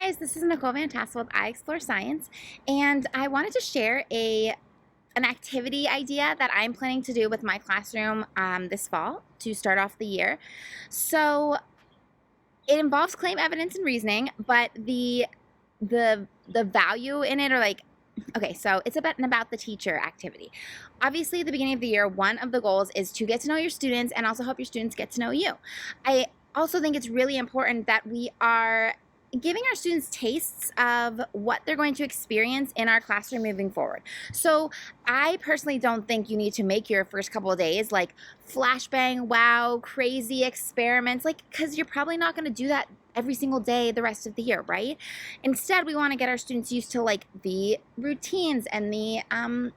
Guys, this is Nicole Van Tassel with I Explore Science, and I wanted to share an activity idea that I'm planning to do with my classroom this fall to start off the year. So it involves claim evidence and reasoning, but the value in it, okay, so it's about the teacher activity. Obviously, at the beginning of the year, one of the goals is to get to know your students and also help your students get to know you. I also think it's really important that we are giving our students tastes of what they're going to experience in our classroom moving forward. So I personally don't think you need to make your first couple of days like flashbang, wow, crazy experiments, because you're probably not going to do that every single day the rest of the year, right? Instead, we want to get our students used to the routines and the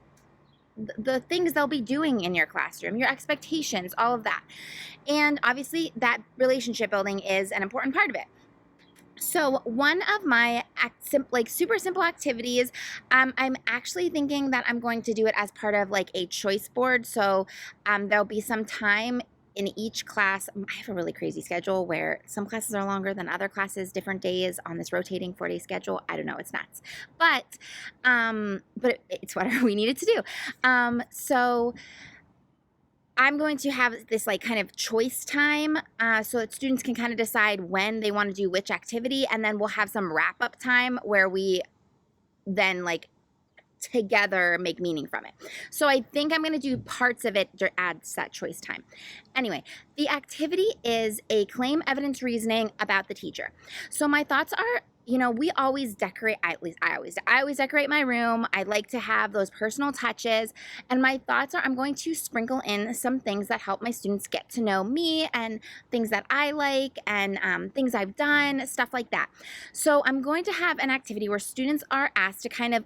things they'll be doing in your classroom, your expectations, all of that. And obviously that relationship building is an important part of it. So one of my super simple activities, I'm actually thinking that I'm going to do it as part of a choice board. So there'll be some time in each class. I have a really crazy schedule where some classes are longer than other classes, different days on this rotating 4-day schedule. I don't know, it's nuts. But it's whatever we needed to do. So I'm going to have this kind of choice time so that students can kind of decide when they want to do which activity, and then we'll have some wrap-up time where we then together make meaning from it. So I think I'm going to do parts of it adds that choice time. Anyway, the activity is a claim evidence reasoning about the teacher. So my thoughts are, we always decorate, at least I always decorate my room. I like to have those personal touches. And my thoughts are I'm going to sprinkle in some things that help my students get to know me and things that I like and things I've done, stuff like that. So I'm going to have an activity where students are asked to kind of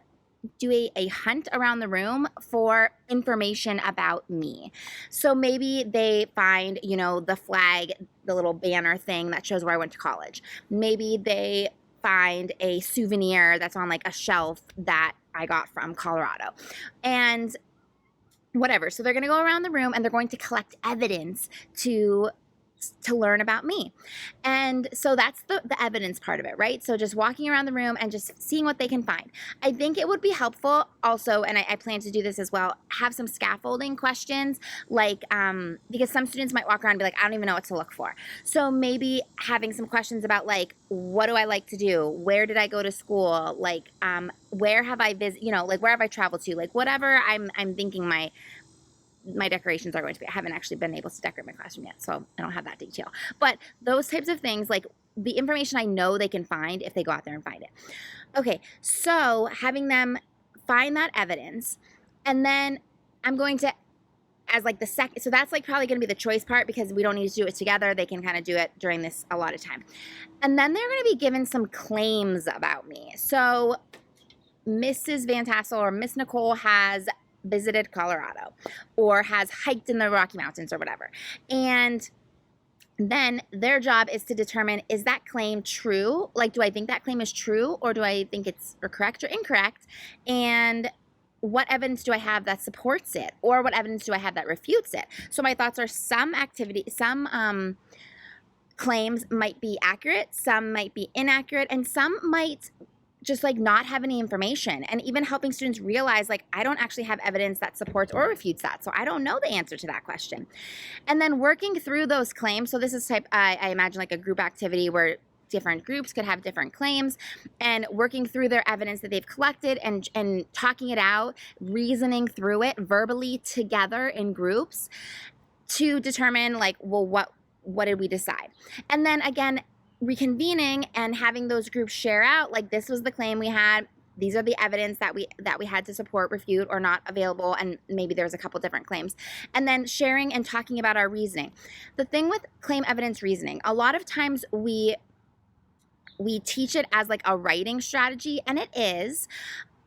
do a hunt around the room for information about me. So maybe they find, the flag, the little banner thing that shows where I went to college. Maybe they find a souvenir that's on a shelf that I got from Colorado, and whatever. So they're going to go around the room and they're going to collect evidence to learn about me. And so that's the evidence part of it, right? So just walking around the room and just seeing what they can find. I think it would be helpful also, and I plan to do this as well, have some scaffolding questions, because some students might walk around and be like, I don't even know what to look for. So maybe having some questions about what do I like to do? Where did I go to school? Where have I where have I traveled to? Whatever I'm thinking my decorations are going to be. I haven't actually been able to decorate my classroom yet, so I don't have that detail. But those types of things, the information I know they can find if they go out there and find it. Okay, so having them find that evidence, and then I'm going to, as the second, so that's probably going to be the choice part because we don't need to do it together. They can kind of do it during this allotted time. And then they're going to be given some claims about me. So Mrs. Van Tassel or Miss Nicole has visited Colorado or has hiked in the Rocky Mountains or whatever. And then their job is to determine, is that claim true? Do I think that claim is true, or do I think it's correct or incorrect? And what evidence do I have that supports it? Or what evidence do I have that refutes it? So my thoughts are some claims might be accurate, some might be inaccurate, and some might just not have any information, and even helping students realize I don't actually have evidence that supports or refutes that, so I don't know the answer to that question. And then working through those claims, so this is I imagine a group activity where different groups could have different claims, and working through their evidence that they've collected and talking it out, reasoning through it verbally together in groups to determine what did we decide. And then again, reconvening and having those groups share out this was the claim we had, these are the evidence that we had to support, refute, or not available, and maybe there's a couple different claims, and then sharing and talking about our reasoning. The thing with claim evidence reasoning, a lot of times we teach it as a writing strategy, and it is,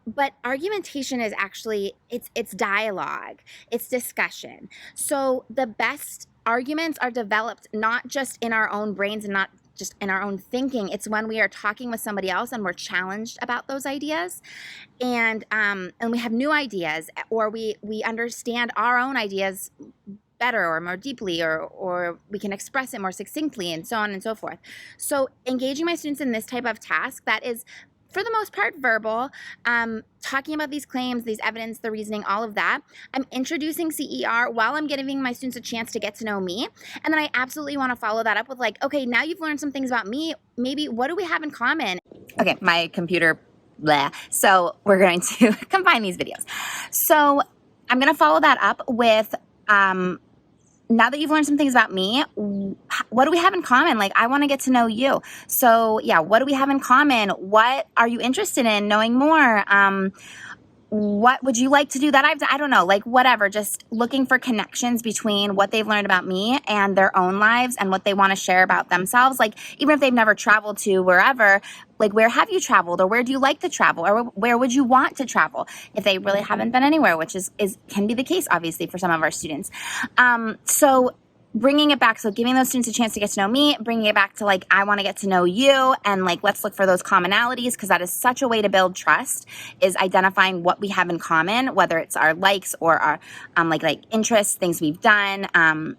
but argumentation is actually it's dialogue, it's discussion. So the best arguments are developed not just in our own brains and not just in our own thinking. It's when we are talking with somebody else and we're challenged about those ideas, and we have new ideas, or we understand our own ideas better or more deeply, or we can express it more succinctly, and so on and so forth. So engaging my students in this type of task that is, for the most part, verbal, talking about these claims, these evidence, the reasoning, all of that. I'm introducing CER while I'm giving my students a chance to get to know me. And then I absolutely want to follow that up with like, okay, now you've learned some things about me. Maybe what do we have in common? Okay, my computer, blah. So we're going to combine these videos. So I'm going to follow that up with, now that you've learned some things about me, what do we have in common? Like, I want to get to know you. So yeah, what do we have in common? What are you interested in knowing more? What would you like to do that I don't know, like whatever, just looking for connections between what they've learned about me and their own lives and what they want to share about themselves. Like, even if they've never traveled to wherever, like, where have you traveled, or where do you like to travel, or where would you want to travel if they really haven't been anywhere, which is can be the case, obviously, for some of our students. So bringing it back, so giving those students a chance to get to know me, bringing it back to like, I want to get to know you, and like, let's look for those commonalities, because that is such a way to build trust, is identifying what we have in common, whether it's our likes or our like interests, things we've done,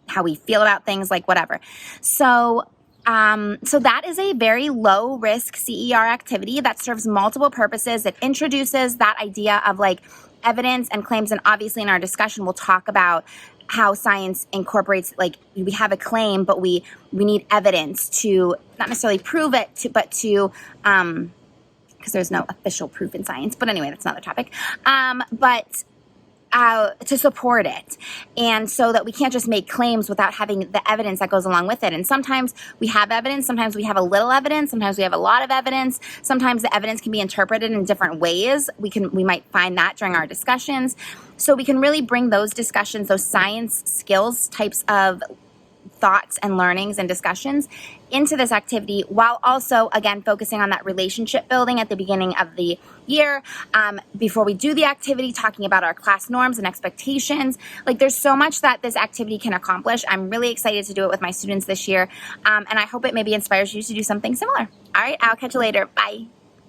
how we feel about things, like whatever. So that is a very low risk CER activity that serves multiple purposes. It introduces that idea of like evidence and claims, and obviously in our discussion we'll talk about how science incorporates, like, we have a claim, but we need evidence to not necessarily prove it, but to, because there's no official proof in science. But anyway, that's not the topic. But to support it. And so that we can't just make claims without having the evidence that goes along with it. And sometimes we have evidence, sometimes we have a little evidence, sometimes we have a lot of evidence, sometimes the evidence can be interpreted in different ways. We might find that during our discussions. So we can really bring those discussions, those science skills types of thoughts and learnings and discussions into this activity, while also, again, focusing on that relationship building at the beginning of the year, before we do the activity, talking about our class norms and expectations. Like, there's so much that this activity can accomplish. I'm really excited to do it with my students this year, and I hope it maybe inspires you to do something similar. All right, I'll catch you later. Bye.